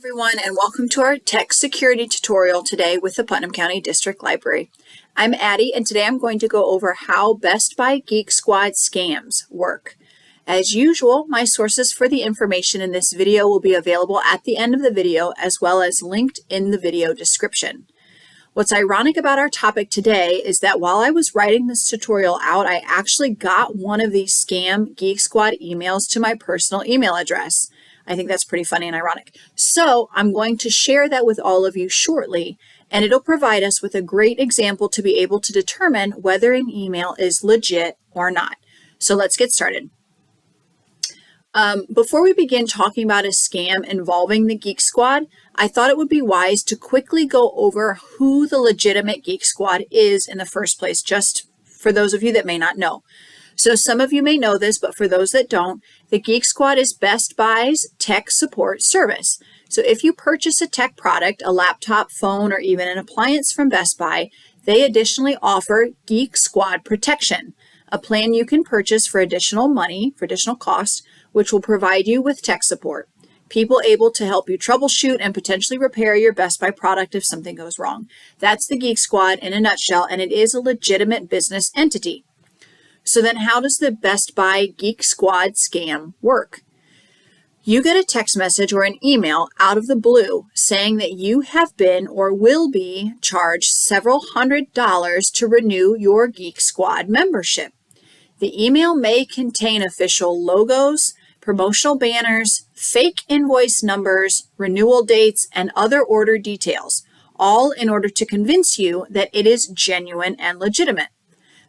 everyone, and welcome to our tech security tutorial today with the Putnam County District Library. I'm Addie, and today I'm going to go over how Best Buy Geek Squad scams work. As usual, my sources for the information in this video will be available at the end of the video, as well as linked in the video description. What's ironic about our topic today is that while I was writing this tutorial out, I actually got one of these scam Geek Squad emails to my personal email address. I think that's pretty funny and ironic. So I'm going to share that with all of you shortly, and it'll provide us with a great example to be able to determine whether an email is legit or not. So let's get started. Before we begin talking about a scam involving the Geek Squad, I thought it would be wise to quickly go over who the legitimate Geek Squad is in the first place, just for those of you that may not know. So some of you may know this, but for those that don't, the Geek Squad is Best Buy's tech support service. So if you purchase a tech product, a laptop, phone, or even an appliance from Best Buy, they additionally offer Geek Squad Protection, a plan you can purchase for additional money, for additional cost, which will provide you with tech support. People able to help you troubleshoot and potentially repair your Best Buy product if something goes wrong. That's the Geek Squad in a nutshell, and it is a legitimate business entity. So then how does the Best Buy Geek Squad scam work? You get a text message or an email out of the blue saying that you have been or will be charged several $100s to renew your Geek Squad membership. The email may contain official logos, promotional banners, fake invoice numbers, renewal dates, and other order details, all in order to convince you that it is genuine and legitimate.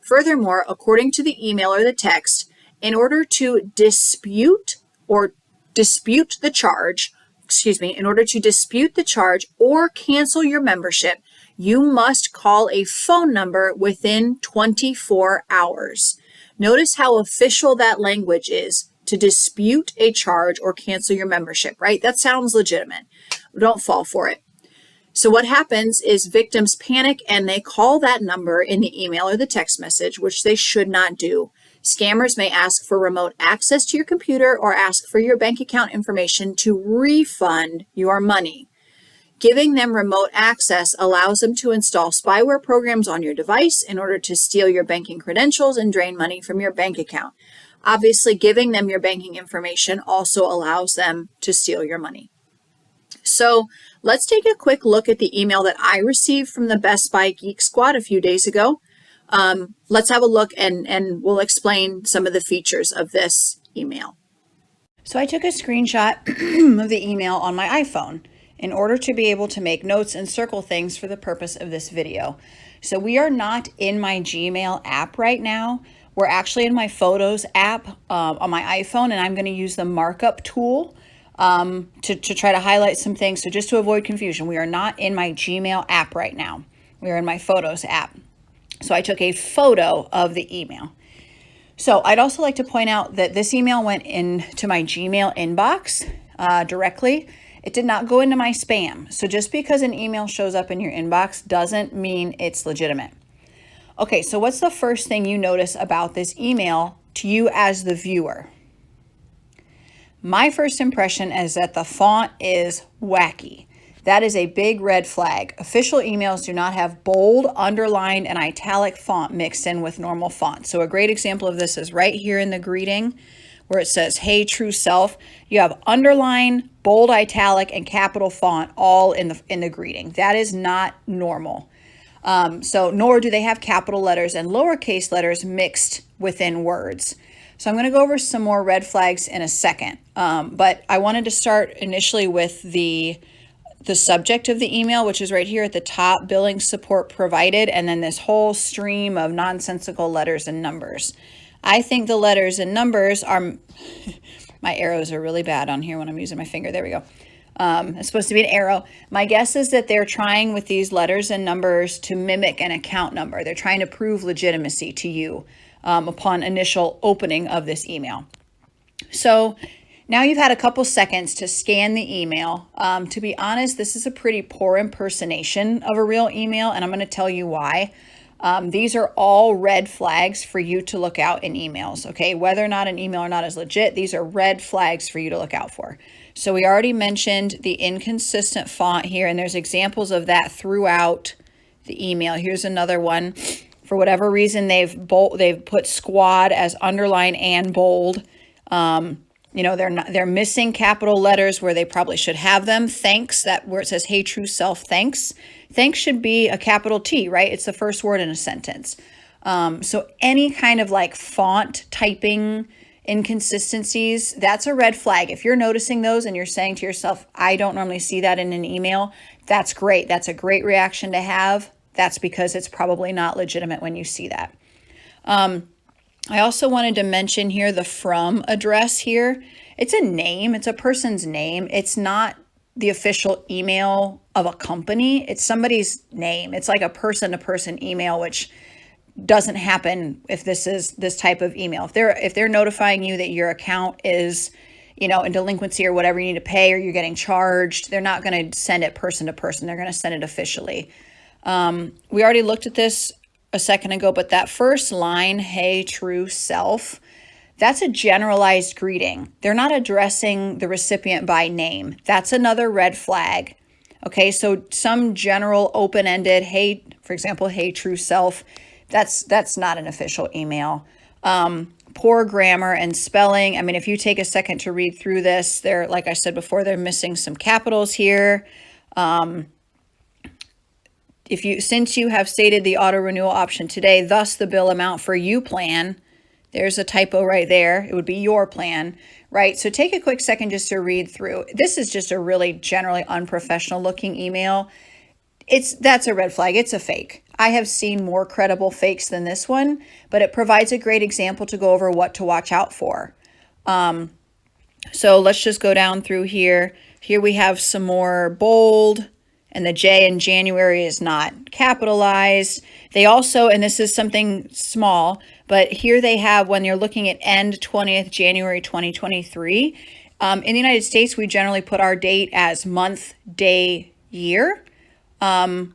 Furthermore, according to the email or the text, in order to dispute the charge or cancel your membership, you must call a phone number within 24 hours. Notice how official that language is, to dispute a charge or cancel your membership, right? That sounds legitimate. Don't fall for it. So what happens is victims panic and they call that number in the email or the text message, which they should not do. Scammers may ask for remote access to your computer or ask for your bank account information to refund your money. Giving them remote access allows them to install spyware programs on your device in order to steal your banking credentials and drain money from your bank account. Obviously, giving them your banking information also allows them to steal your money. So let's take a quick look at the email that I received from the Best Buy Geek Squad a few days ago. Let's have a look and we'll explain some of the features of this email. So I took a screenshot of the email on my iPhone in order to be able to make notes and circle things for the purpose of this video. So we are not in my Gmail app right now. We're actually in my Photos app on my iPhone, and I'm going to use the markup tool to try to highlight some things. So just to avoid confusion, we are not in my Gmail app right now. We are in my Photos app. So I took a photo of the email. So I'd also like to point out that this email went into my Gmail inbox directly. It did not go into my spam. So just because an email shows up in your inbox doesn't mean it's legitimate. Okay, so what's the first thing you notice about this email to you as the viewer? My first impression is that the font is wacky. That is a big red flag. Official emails do not have bold, underlined, and italic font mixed in with normal font. So a great example of this is right here in the greeting where it says, "Hey, true self." You have underline, bold, italic, and capital font all in the greeting. That is not normal. So nor do they have capital letters and lowercase letters mixed within words. So I'm going to go over some more red flags in a second. But I wanted to start initially with the subject of the email, which is right here at the top, billing support provided, and then this whole stream of nonsensical letters and numbers. I think the letters and numbers are, my arrows are really bad on here when I'm using my finger. There we go. It's supposed to be an arrow. My guess is that they're trying with these letters and numbers to mimic an account number. They're trying to prove legitimacy to you upon initial opening of this email. So now you've had a couple seconds to scan the email. To be honest, this is a pretty poor impersonation of a real email, and I'm going to tell you why. These are all red flags for you to look out in emails, okay? Whether or not an email or not is legit, these are red flags for you to look out for. So we already mentioned the inconsistent font here, and there's examples of that throughout the email. Here's another one. For whatever reason, they've put squad as underline and bold. They're missing capital letters where they probably should have them. Thanks, that where it says, hey, true self, thanks. Thanks should be a capital T, right? It's the first word in a sentence. So any kind of like font typing inconsistencies, that's a red flag. If you're noticing those and you're saying to yourself, I don't normally see that in an email, that's great. That's a great reaction to have. That's because it's probably not legitimate when you see that. I also wanted to mention here the from address here. It's a name. It's a person's name. It's not the official email of a company. It's somebody's name. It's like a person-to-person email, which doesn't happen if this is this type of email. If they're notifying you that your account is, in delinquency or whatever you need to pay, or you're getting charged, they're not going to send it person to person. They're going to send it officially. We already looked at this a second ago, but that first line, hey, true self, that's a generalized greeting. They're not addressing the recipient by name. That's another red flag. Okay, so some general open-ended, hey, for example, hey, true self, that's not an official email. Poor grammar and spelling. I mean, if you take a second to read through this, like I said before, they're missing some capitals here. Since you have stated the auto renewal option today, thus the bill amount for you plan, there's a typo right there. It would be your plan, right? So take a quick second just to read through. This is just a really generally unprofessional looking email. That's a red flag. It's a fake. I have seen more credible fakes than this one, but it provides a great example to go over what to watch out for. So let's just go down through here. Here we have some more bold, and the J in January is not capitalized. They also, and this is something small, but here they have, when you're looking at end 20th January 2023, in the United States, we generally put our date as month, day, year. From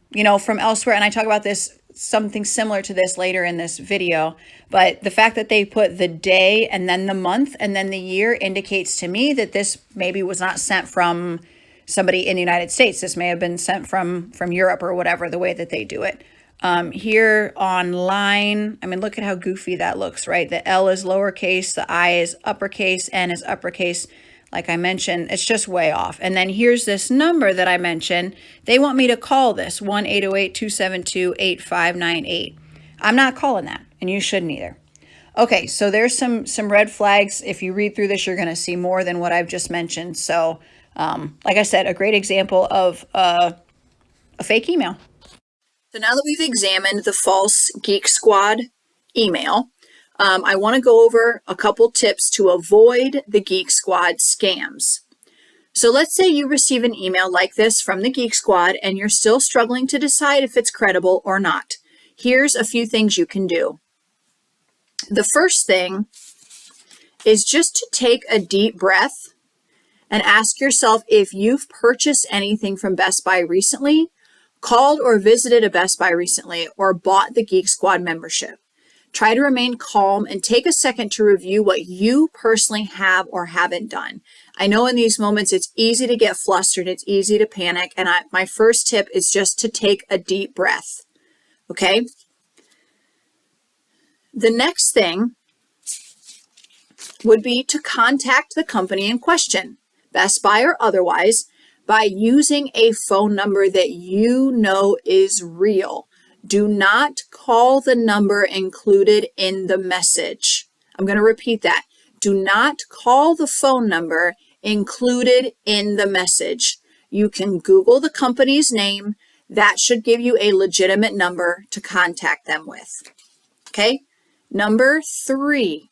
elsewhere, and I talk about this, something similar to this later in this video, but the fact that they put the day and then the month and then the year indicates to me that this maybe was not sent from somebody in the United States. This may have been sent from Europe or whatever, the way that they do it. Here online, I mean, look at how goofy that looks, right? The L is lowercase, the I is uppercase, N is uppercase. Like I mentioned, it's just way off. And then here's this number that I mentioned. They want me to call this 1-808-272-8598. I'm not calling that, and you shouldn't either. Okay, so there's some red flags. If you read through this, you're going to see more than what I've just mentioned. So, like I said, a great example of a fake email. So now that we've examined the false Geek Squad email, I want to go over a couple tips to avoid the Geek Squad scams. So let's say you receive an email like this from the Geek Squad and you're still struggling to decide if it's credible or not. Here's a few things you can do. The first thing is just to take a deep breath and ask yourself if you've purchased anything from Best Buy recently, called or visited a Best Buy recently, or bought the Geek Squad membership. Try to remain calm and take a second to review what you personally have or haven't done. I know in these moments it's easy to get flustered, it's easy to panic, and my first tip is just to take a deep breath, okay? The next thing would be to contact the company in question, Best Buy or otherwise, by using a phone number that you know is real. Do not call the number included in the message. I'm going to repeat that. Do not call the phone number included in the message. You can Google the company's name. That should give you a legitimate number to contact them with. Okay? Number 3,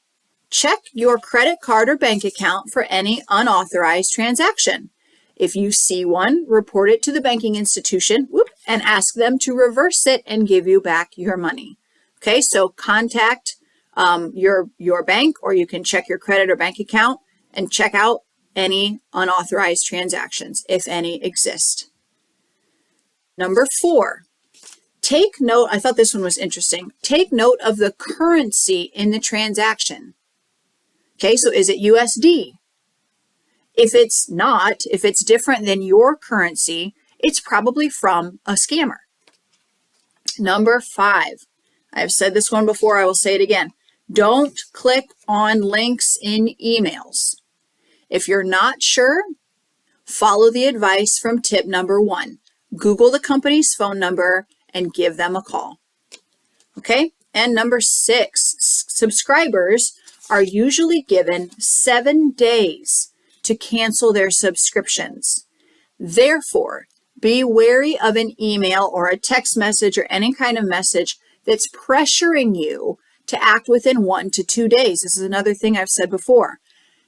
check your credit card or bank account for any unauthorized transaction. If you see one, report it to the banking institution and ask them to reverse it and give you back your money. Okay, so contact your bank, or you can check your credit or bank account and check out any unauthorized transactions, if any exist. Number 4, take note, I thought this one was interesting. Take note of the currency in the transaction. Okay, so is it USD? If it's not, if it's different than your currency, it's probably from a scammer. Number 5, I've said this one before, I will say it again. Don't click on links in emails. If you're not sure, follow the advice from tip number 1. Google the company's phone number and give them a call. Okay? And number 6, subscribers are usually given 7 days to cancel their subscriptions. Therefore, be wary of an email or a text message or any kind of message that's pressuring you to act within 1 to 2 days. This is another thing I've said before.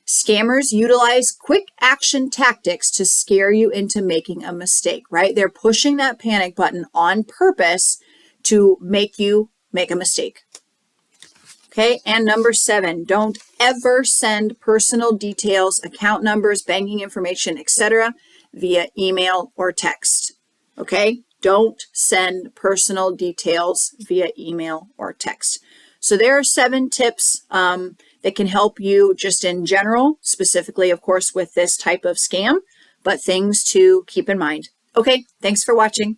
Scammers utilize quick action tactics to scare you into making a mistake, right? They're pushing that panic button on purpose to make you make a mistake. Okay, and number 7, don't ever send personal details, account numbers, banking information, etc. via email or text. Okay, don't send personal details via email or text. So there are 7 tips that can help you just in general, specifically, of course, with this type of scam, but things to keep in mind. Okay, thanks for watching.